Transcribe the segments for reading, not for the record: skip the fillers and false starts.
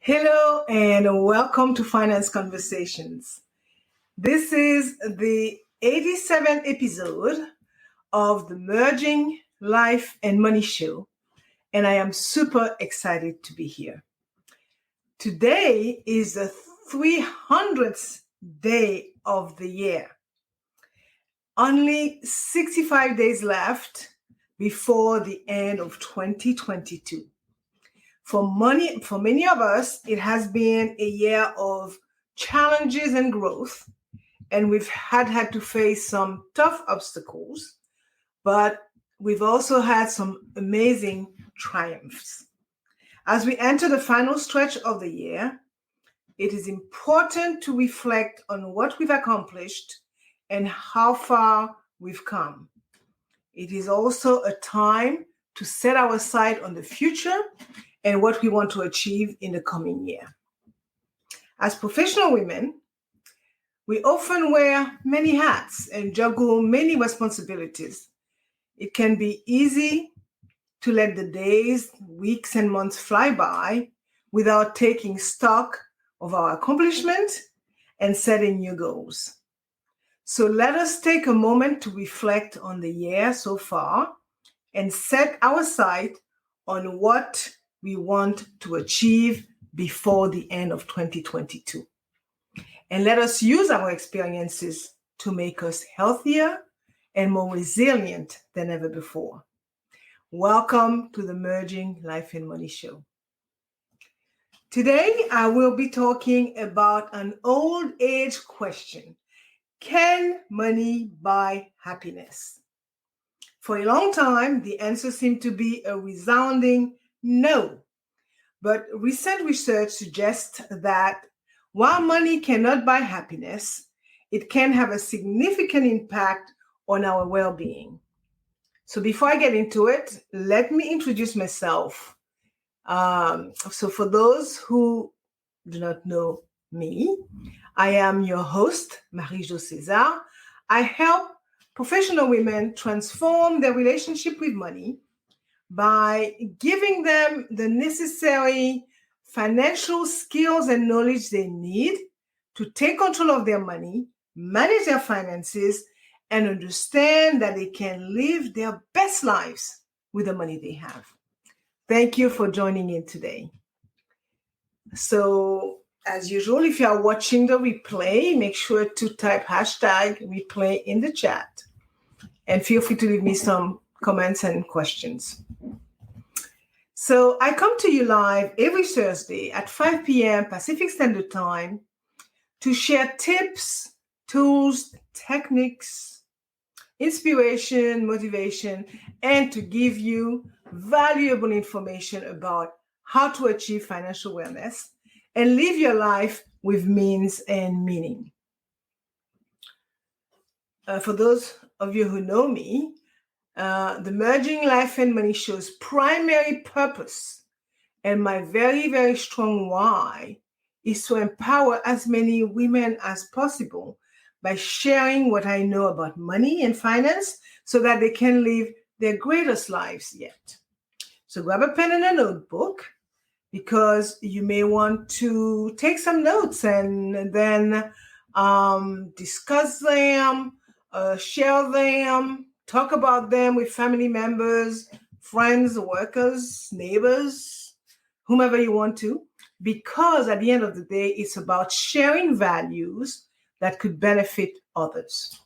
Hello and welcome to Finance Conversations. This is the 87th episode of the Merging Life and Money Show, and I am super excited to be here. Today is the 300th day of the year. Only 65 days left before the end of 2022. For many of us, it has been a year of challenges and growth, and we've had to face some tough obstacles, but we've also had some amazing triumphs. As we enter the final stretch of the year, it is important to reflect on what we've accomplished and how far we've come. It is also a time to set our sight on the future and what we want to achieve in the coming year. As professional women, we often wear many hats and juggle many responsibilities. It can be easy to let the days, weeks, and months fly by without taking stock of our accomplishments and setting new goals. So let us take a moment to reflect on the year so far and set our sight on what we want to achieve before the end of 2022. And let us use our experiences to make us healthier and more resilient than ever before. Welcome to the Merging Life and Money Show. Today, I will be talking about an old age question. Can money buy happiness? For a long time, the answer seemed to be a resounding no. But recent research suggests that while money cannot buy happiness, it can have a significant impact on our well-being. So before I get into it, let me introduce myself. So for those who do not know me, I am your host, Marie-Jo César. I help professional women transform their relationship with money by giving them the necessary financial skills and knowledge they need to take control of their money, manage their finances, and understand that they can live their best lives with the money they have. Thank you for joining in today. So, as usual, if you are watching the replay, make sure to type #replay in the chat and feel free to leave me some comments and questions. So I come to you live every Thursday at 5 p.m. Pacific Standard Time to share tips, tools, techniques, inspiration, motivation, and to give you valuable information about how to achieve financial wellness and live your life with means and meaning. For those of you who know me, the Merging Life and Money Show's primary purpose and my very, very strong why is to empower as many women as possible by sharing what I know about money and finance so that they can live their greatest lives yet. So grab a pen and a notebook because you may want to take some notes and then discuss them, share them, talk about them with family members, friends, workers, neighbors, whomever you want to, because at the end of the day, it's about sharing values that could benefit others.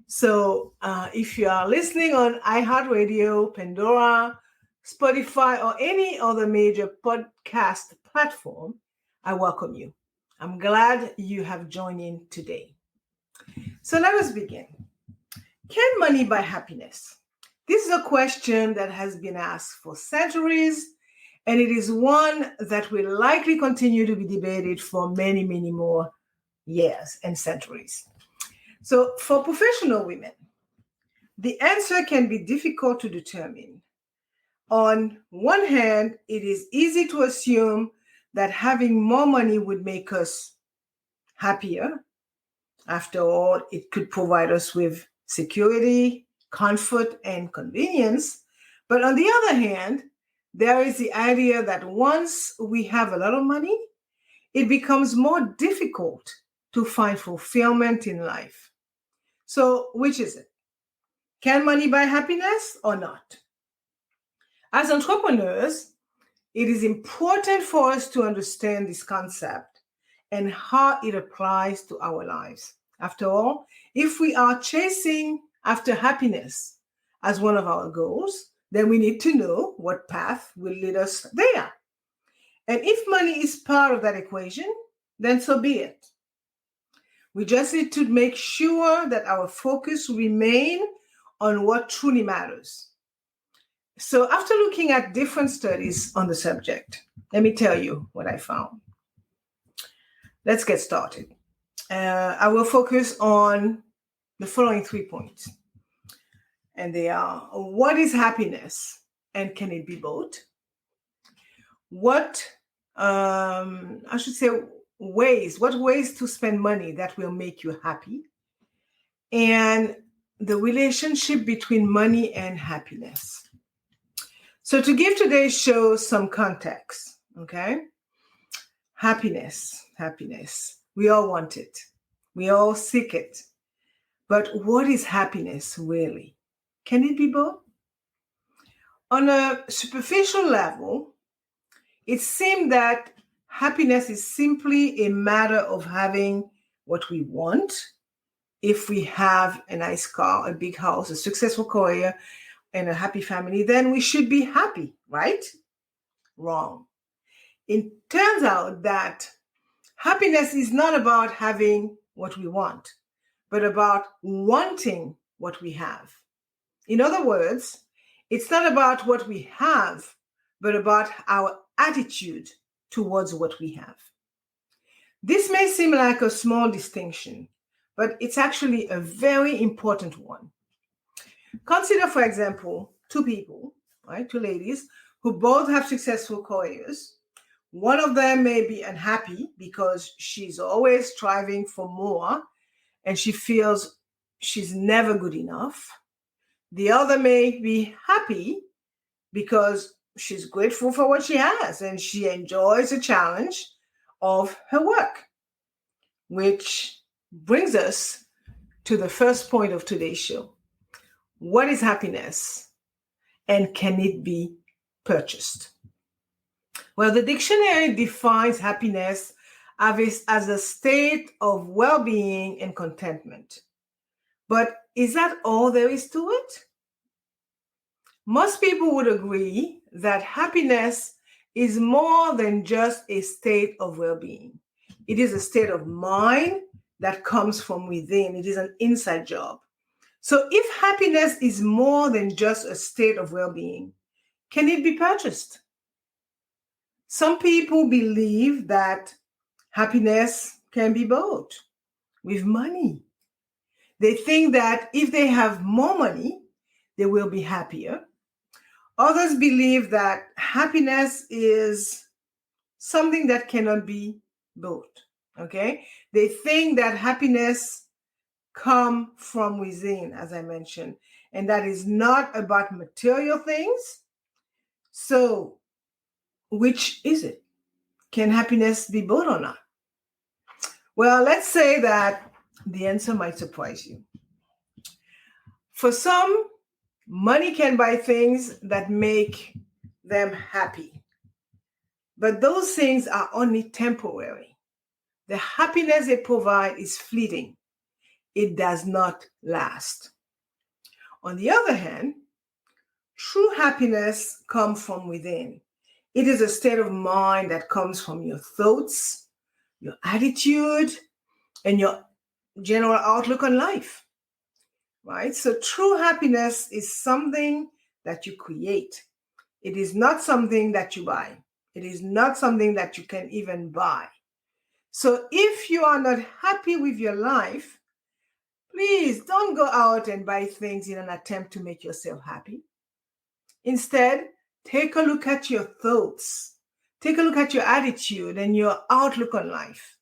So if you are listening on iHeartRadio, Pandora, Spotify, or any other major podcast platform, I welcome you. I'm glad you have joined in today. So let us begin. Can money buy happiness? This is a question that has been asked for centuries, and it is one that will likely continue to be debated for many, many more years and centuries. So for professional women, the answer can be difficult to determine. On one hand, it is easy to assume that having more money would make us happier. After all, it could provide us with security, comfort, and convenience. But on the other hand, there is the idea that once we have a lot of money, it becomes more difficult to find fulfillment in life. So, which is it? Can money buy happiness or not? As entrepreneurs, it is important for us to understand this concept and how it applies to our lives. After all, if we are chasing after happiness as one of our goals, then we need to know what path will lead us there. And if money is part of that equation, then so be it. We just need to make sure that our focus remain on what truly matters. So after looking at different studies on the subject, let me tell you what I found. Let's get started. I will focus on the following 3 points. And they are, what is happiness and can it be bought? What ways to spend money that will make you happy? And the relationship between money and happiness. So to give today's show some context, okay? Happiness. We all want it. We all seek it. But what is happiness really? Can it be both? On a superficial level, it seems that happiness is simply a matter of having what we want. If we have a nice car, a big house, a successful career, and a happy family, then we should be happy, right? Wrong. It turns out that happiness is not about having what we want, but about wanting what we have. In other words, it's not about what we have, but about our attitude towards what we have. This may seem like a small distinction, but it's actually a very important one. Consider, for example, two people, right? Two ladies who both have successful careers. One of them may be unhappy because she's always striving for more and she feels she's never good enough. The other may be happy because she's grateful for what she has and she enjoys the challenge of her work, which brings us to the first point of today's show. What is happiness and can it be purchased? Well, the dictionary defines happiness as a state of well-being and contentment. But is that all there is to it? Most people would agree that happiness is more than just a state of well-being. It is a state of mind that comes from within. It is an inside job. So if happiness is more than just a state of well-being, can it be purchased? Some people believe that happiness can be bought with money. They think that if they have more money, they will be happier. Others believe that happiness is something that cannot be bought. Okay? They think that happiness come from within, as I mentioned, and that is not about material things. So, which is it? Can happiness be bought or not? Well, let's say that the answer might surprise you. For some, money can buy things that make them happy, but those things are only temporary. The happiness they provide is fleeting. It does not last. On the other hand, true happiness comes from within. It is a state of mind that comes from your thoughts, your attitude, and your general outlook on life, right? So true happiness is something that you create. It is not something that you buy. It is not something that you can even buy. So if you are not happy with your life, please don't go out and buy things in an attempt to make yourself happy. Instead, take a look at your thoughts. Take a look at your attitude and your outlook on life.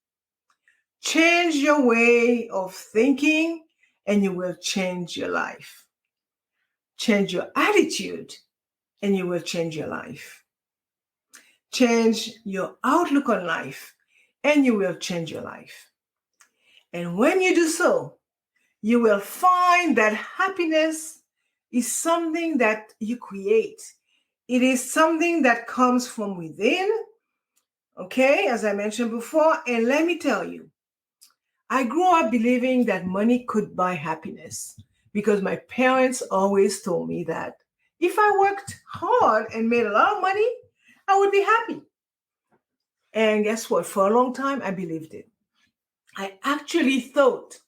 Change your way of thinking and you will change your life. Change your attitude and you will change your life. Change your outlook on life, and you will change your life. And when you do so, you will find that happiness is something that you create. It is something that comes from within, okay, as I mentioned before. And let me tell you, I grew up believing that money could buy happiness because my parents always told me that if I worked hard and made a lot of money, I would be happy. And guess what? For a long time, I believed it. I actually thought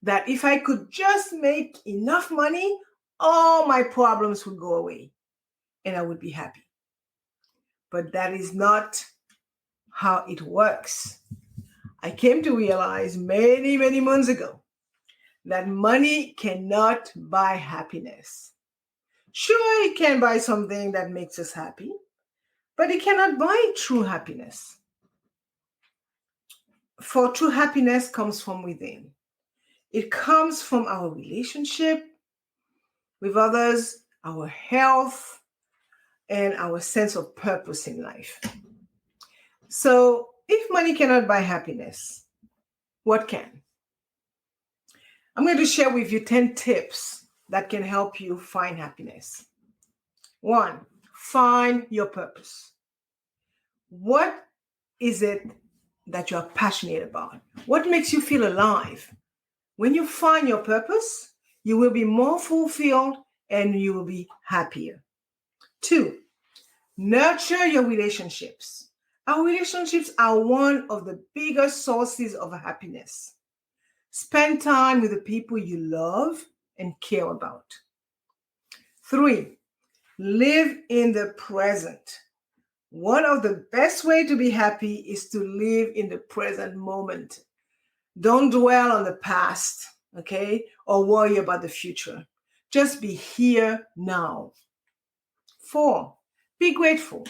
that if I could just make enough money, all my problems would go away and I would be happy. But that is not how it works. I came to realize many, many months ago that money cannot buy happiness. Sure, it can buy something that makes us happy, but it cannot buy true happiness. For true happiness comes from within. It comes from our relationship with others, our health, and our sense of purpose in life. So, if money cannot buy happiness, what can? I'm going to share with you 10 tips that can help you find happiness. 1, find your purpose. What is it that you're passionate about? What makes you feel alive? When you find your purpose, you will be more fulfilled and you will be happier. 2, nurture your relationships. Our relationships are one of the biggest sources of happiness. Spend time with the people you love and care about. 3, live in the present. One of the best ways to be happy is to live in the present moment. Don't dwell on the past, okay, or worry about the future. Just be here now. 4, be grateful.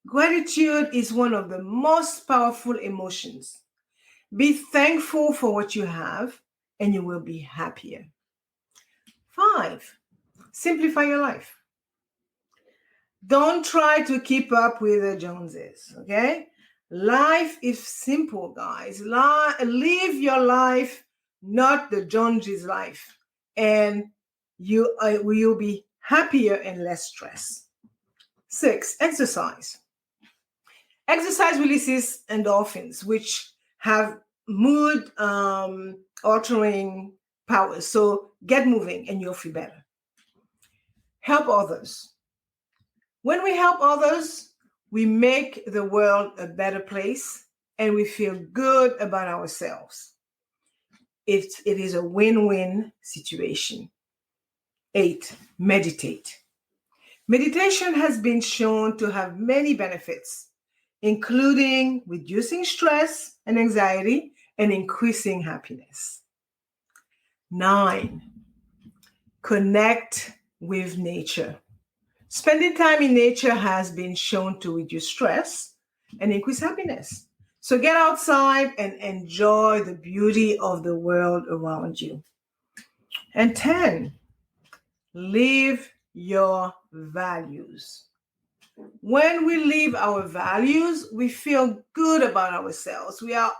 Gratitude is one of the most powerful emotions. Be thankful for what you have, and you will be happier. 5, simplify your life. Don't try to keep up with the Joneses, okay? Life is simple, guys. Live your life, not the Joneses' life, and you will be happier and less stressed. 6, exercise. Exercise releases endorphins, which have mood altering powers. So get moving and you'll feel better. Help others. When we help others, we make the world a better place and we feel good about ourselves. It is a win-win situation. 8, meditate. Meditation has been shown to have many benefits, including reducing stress and anxiety and increasing happiness. 9, connect with nature. Spending time in nature has been shown to reduce stress and increase happiness. So get outside and enjoy the beauty of the world around you. And 10, live your values. When we live our values, we feel good about ourselves. We are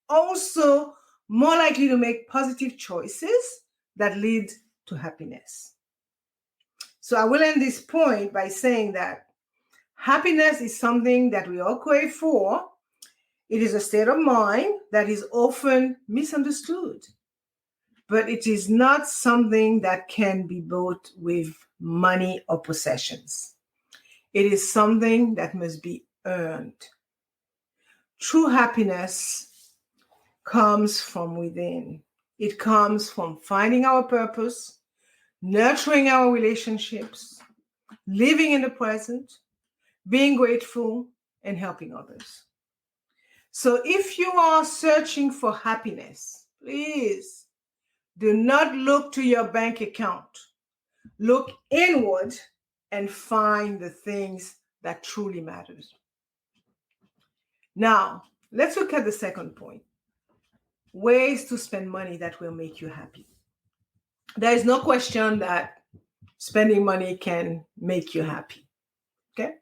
also more likely to make positive choices that lead to happiness. So I will end this point by saying that happiness is something that we all crave for. It is a state of mind that is often misunderstood, but it is not something that can be bought with money or possessions. It is something that must be earned. True happiness comes from within. It comes from finding our purpose, nurturing our relationships, living in the present, being grateful, and helping others. So if you are searching for happiness, please do not look to your bank account. Look inward and find the things that truly matters. Now, let's look at the second point. Ways to spend money that will make you happy. There is no question that spending money can make you happy. Okay?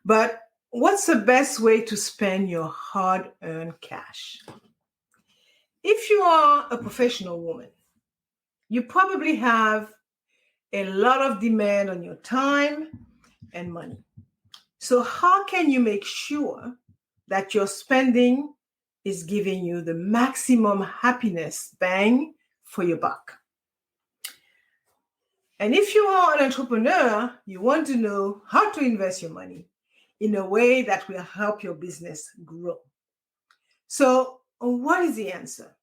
But what's the best way to spend your hard-earned cash? If you are a professional woman, you probably have a lot of demand on your time and money. So how can you make sure that your spending is giving you the maximum happiness bang for your buck? And if you are an entrepreneur, you want to know how to invest your money in a way that will help your business grow. So, what is the answer?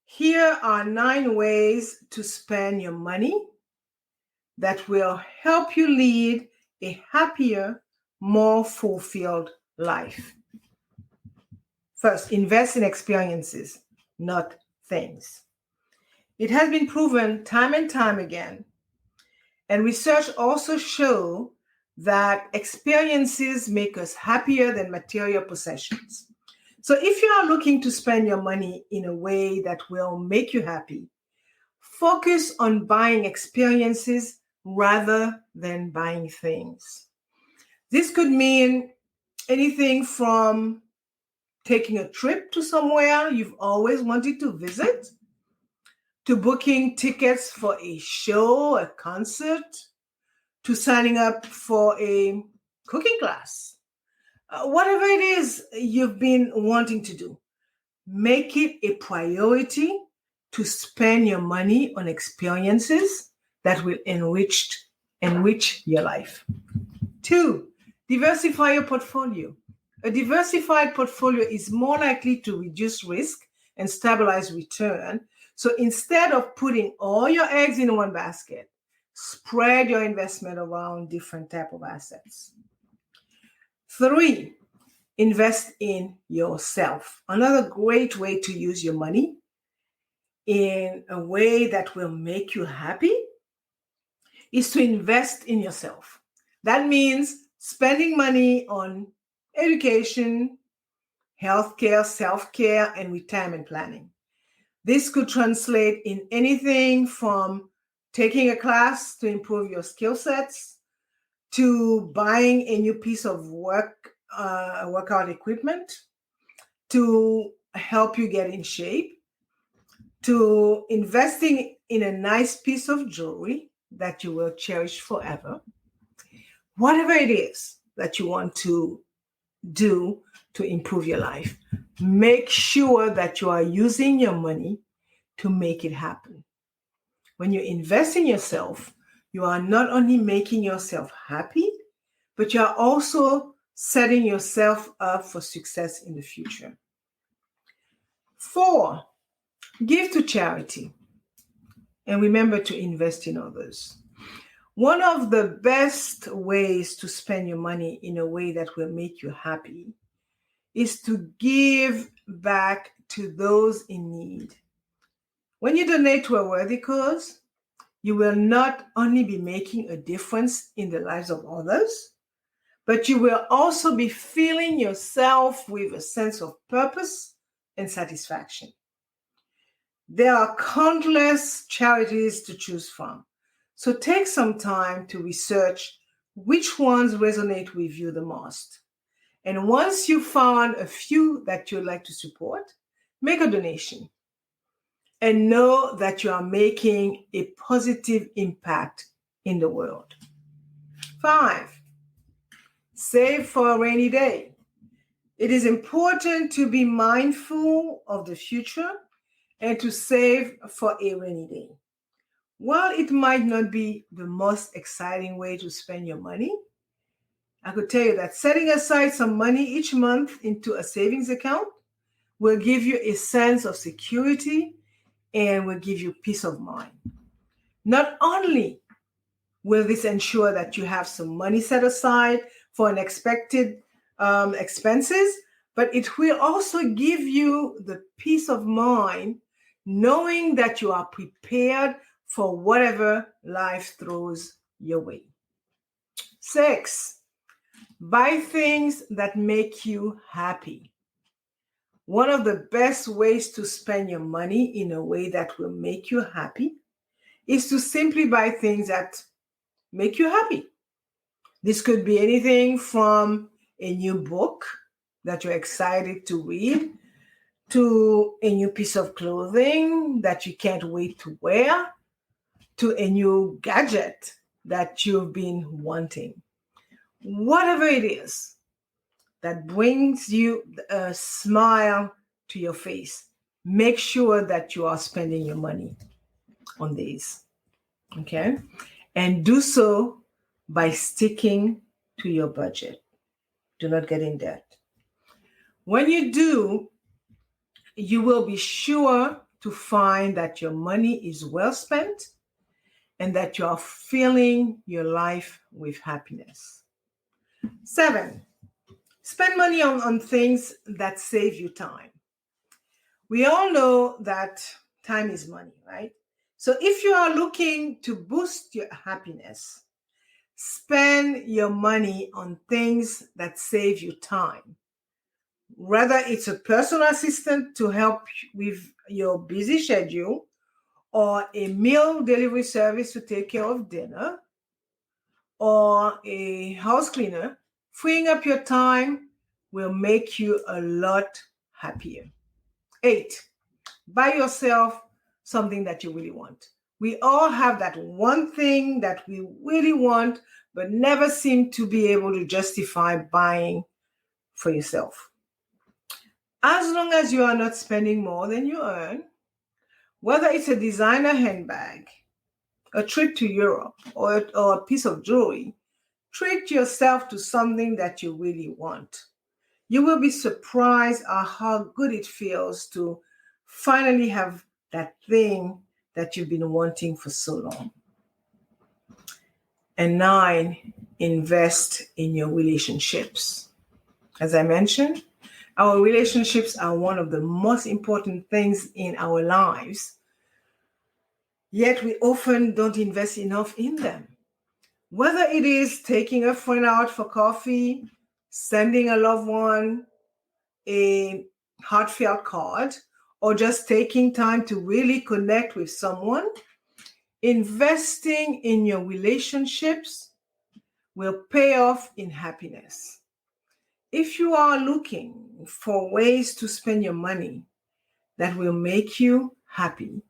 Here are 9 ways to spend your money that will help you lead a happier, more fulfilled life. First, invest in experiences, not things. It has been proven time and time again, and research also shows that experiences make us happier than material possessions. So if you are looking to spend your money in a way that will make you happy, focus on buying experiences rather than buying things. This could mean anything from taking a trip to somewhere you've always wanted to visit, to booking tickets for a show, a concert, to signing up for a cooking class. Whatever it is you've been wanting to do, make it a priority to spend your money on experiences that will enrich your life. 2, diversify your portfolio. A diversified portfolio is more likely to reduce risk and stabilize return. So instead of putting all your eggs in one basket, spread your investment around different types of assets. 3, invest in yourself. Another great way to use your money in a way that will make you happy is to invest in yourself. That means spending money on education, healthcare, self-care, and retirement planning. This could translate in anything from taking a class to improve your skill sets, to buying a new piece of workout equipment, to help you get in shape, to investing in a nice piece of jewelry that you will cherish forever. Whatever it is that you want to do to improve your life, make sure that you are using your money to make it happen. When you invest in yourself, you are not only making yourself happy, but you are also setting yourself up for success in the future. 4, give to charity. And remember to invest in others. One of the best ways to spend your money in a way that will make you happy is to give back to those in need. When you donate to a worthy cause, you will not only be making a difference in the lives of others, but you will also be filling yourself with a sense of purpose and satisfaction. There are countless charities to choose from, so take some time to research which ones resonate with you the most. And once you've found a few that you'd like to support, make a donation. And know that you are making a positive impact in the world. 5, save for a rainy day. It is important to be mindful of the future and to save for a rainy day. While it might not be the most exciting way to spend your money, I could tell you that setting aside some money each month into a savings account will give you a sense of security and will give you peace of mind. Not only will this ensure that you have some money set aside for unexpected expenses, but it will also give you the peace of mind knowing that you are prepared for whatever life throws your way. 6, buy things that make you happy. One of the best ways to spend your money in a way that will make you happy is to simply buy things that make you happy. This could be anything from a new book that you're excited to read, to a new piece of clothing that you can't wait to wear, to a new gadget that you've been wanting. Whatever it is that brings you a smile to your face, make sure that you are spending your money on these. Okay? And do so by sticking to your budget. Do not get in debt. When you do, you will be sure to find that your money is well spent and that you are filling your life with happiness. 7, spend money on things that save you time. We all know that time is money, right? So if you are looking to boost your happiness, spend your money on things that save you time. Whether it's a personal assistant to help with your busy schedule, or a meal delivery service to take care of dinner, or a house cleaner, freeing up your time will make you a lot happier. 8, buy yourself something that you really want. We all have that one thing that we really want, but never seem to be able to justify buying for yourself. As long as you are not spending more than you earn, whether it's a designer handbag, a trip to Europe, or a piece of jewelry, treat yourself to something that you really want. You will be surprised at how good it feels to finally have that thing that you've been wanting for so long. And 9, invest in your relationships. As I mentioned, our relationships are one of the most important things in our lives, yet we often don't invest enough in them. Whether it is taking a friend out for coffee, sending a loved one a heartfelt card, or just taking time to really connect with someone, investing in your relationships will pay off in happiness. If you are looking for ways to spend your money that will make you happy,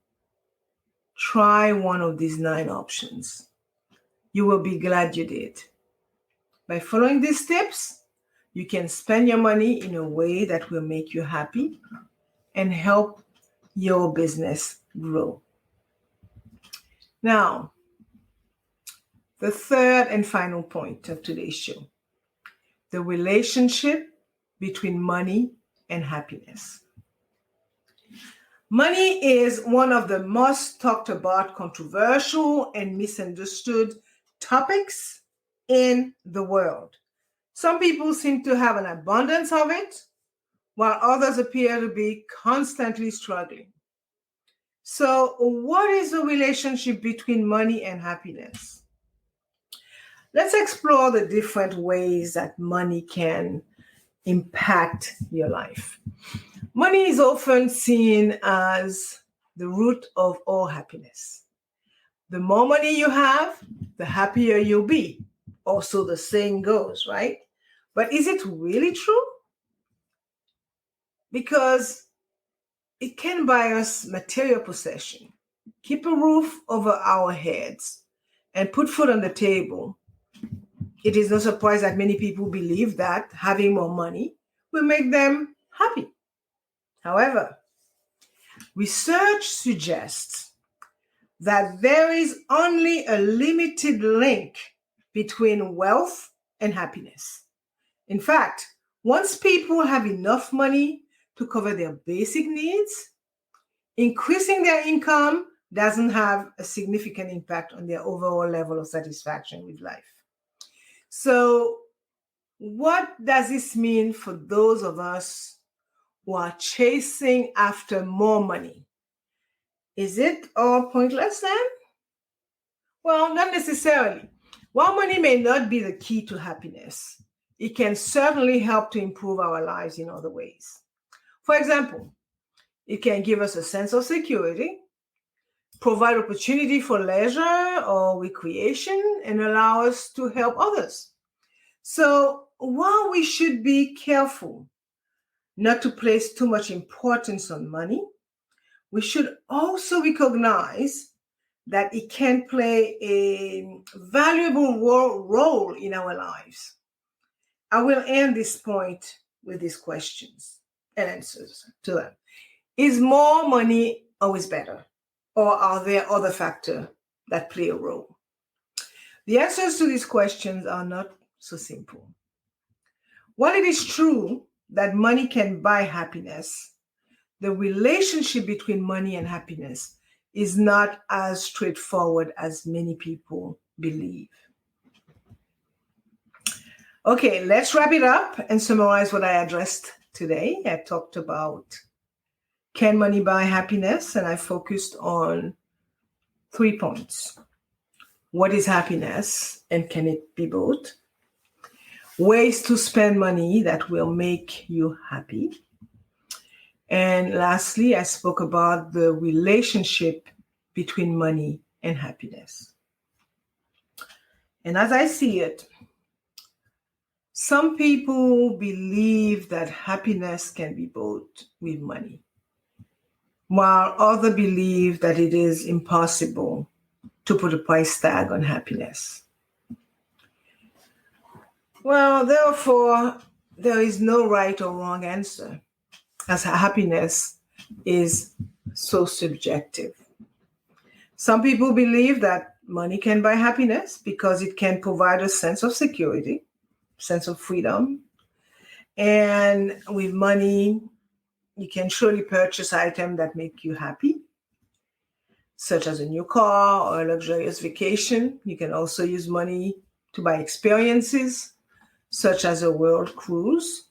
try one of these 9 options. You will be glad you did. By following these tips, you can spend your money in a way that will make you happy and help your business grow. Now, the third and final point of today's show, the relationship between money and happiness. Money is one of the most talked about, controversial, and misunderstood topics in the world. Some people seem to have an abundance of it, while others appear to be constantly struggling. So, what is the relationship between money and happiness? Let's explore the different ways that money can impact your life. Money is often seen as the root of all happiness. The more money you have, the happier you'll be. Also, the saying goes, right? But is it really true? Because it can buy us material possession, keep a roof over our heads, and put food on the table. It is no surprise that many people believe that having more money will make them happy. However, research suggests that there is only a limited link between wealth and happiness. In fact, once people have enough money to cover their basic needs, increasing their income doesn't have a significant impact on their overall level of satisfaction with life. So, what does this mean for those of us who are chasing after more money? Is it all pointless then? Well, not necessarily. While money may not be the key to happiness, it can certainly help to improve our lives in other ways. For example, it can give us a sense of security, provide opportunity for leisure or recreation, and allow us to help others. So while we should be careful not to place too much importance on money, we should also recognize that it can play a valuable role in our lives. I will end this point with these questions and answers to them. Is more money always better? Or are there other factors that play a role? The answers to these questions are not so simple. While it is true that money can buy happiness, the relationship between money and happiness is not as straightforward as many people believe. Okay, let's wrap it up and summarize what I addressed today. I talked about can money buy happiness, and I focused on 3 points. What is happiness, and can it be both? Ways to spend money that will make you happy. And lastly, I spoke about the relationship between money and happiness. And as I see it, some people believe that happiness can be bought with money, while others believe that it is impossible to put a price tag on happiness. Well, therefore, there is no right or wrong answer, as happiness is so subjective. Some people believe that money can buy happiness because it can provide a sense of security, sense of freedom. And with money, you can surely purchase items that make you happy, such as a new car or a luxurious vacation. You can also use money to buy experiences, such as a world cruise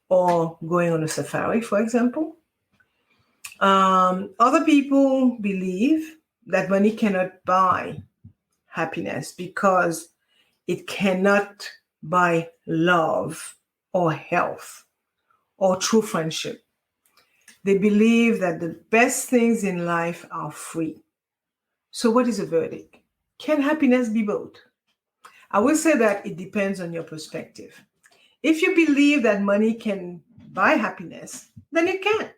or going on a safari, for example. Other people believe that money cannot buy happiness because it cannot buy love or health or true friendship. They believe that the best things in life are free. So what is the verdict? Can happiness be bought? I will say that it depends on your perspective. If you believe that money can buy happiness, then it can.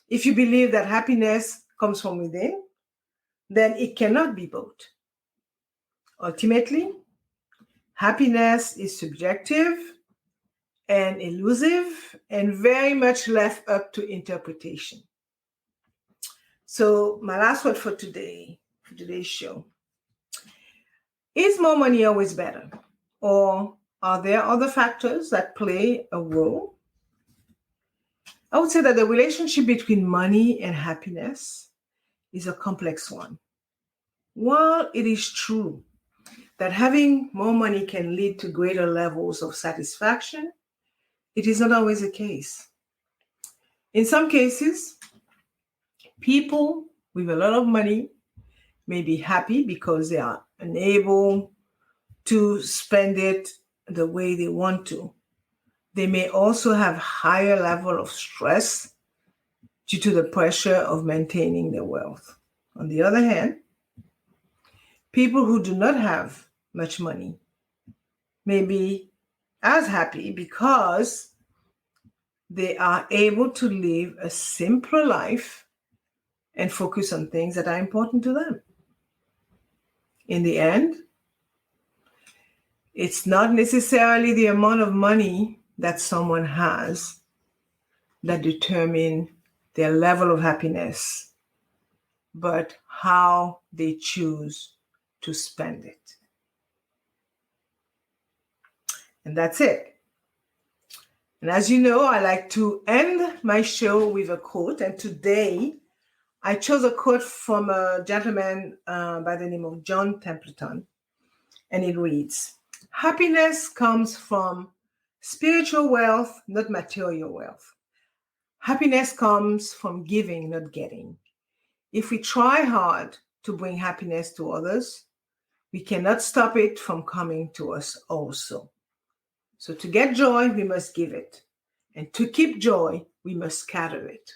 If you believe that happiness comes from within, then it cannot be bought. Ultimately, happiness is subjective and elusive and very much left up to interpretation. So my last word for today's show. Is more money always better? Or are there other factors that play a role? I would say that the relationship between money and happiness is a complex one. While it is true that having more money can lead to greater levels of satisfaction, it is not always the case. In some cases, people with a lot of money may be happy because they are unable to spend it the way they want to. They may also have higher level of stress due to the pressure of maintaining their wealth. On the other hand, people who do not have much money may be as happy because they are able to live a simpler life and focus on things that are important to them. In the end, it's not necessarily the amount of money that someone has that determine their level of happiness, but how they choose to spend it. And that's it. And as you know, I like to end my show with a quote. And today, I chose a quote from a gentleman by the name of John Templeton. And it reads, "Happiness comes from spiritual wealth, not material wealth. Happiness comes from giving, not getting. If we try hard to bring happiness to others, we cannot stop it from coming to us also. So to get joy, we must give it. And to keep joy, we must scatter it."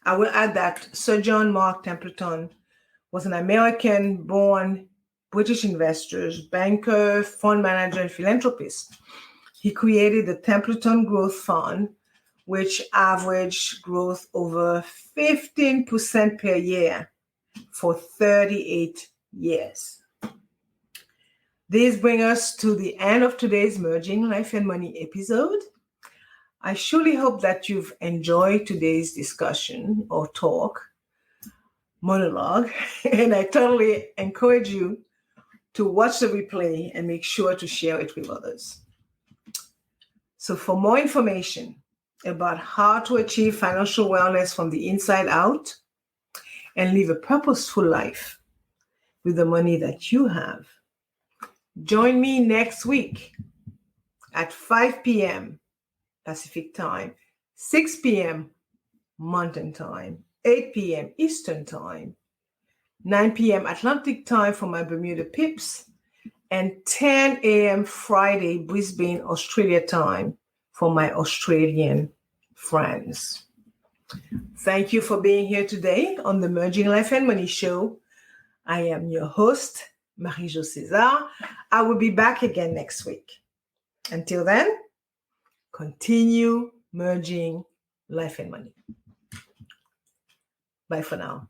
I will add that Sir John Mark Templeton was an American-born British investor, banker, fund manager, and philanthropist. He created the Templeton Growth Fund, which averaged growth over 15% per year for 38 years. This brings us to the end of today's Merging Life and Money episode. I surely hope that you've enjoyed today's discussion or talk, monologue, and I totally encourage you to watch the replay and make sure to share it with others. So for more information about how to achieve financial wellness from the inside out and live a purposeful life with the money that you have, join me next week at 5 p.m. Pacific Time, 6 p.m. Mountain Time, 8 p.m. Eastern Time, 9 p.m. Atlantic Time for my Bermuda Pips, and 10 a.m. Friday, Brisbane, Australia time for my Australian friends. Thank you for being here today on the Merging Life and Money Show. I am your host, Marie-Jo César. I will be back again next week. Until then, continue merging life and money. Bye for now.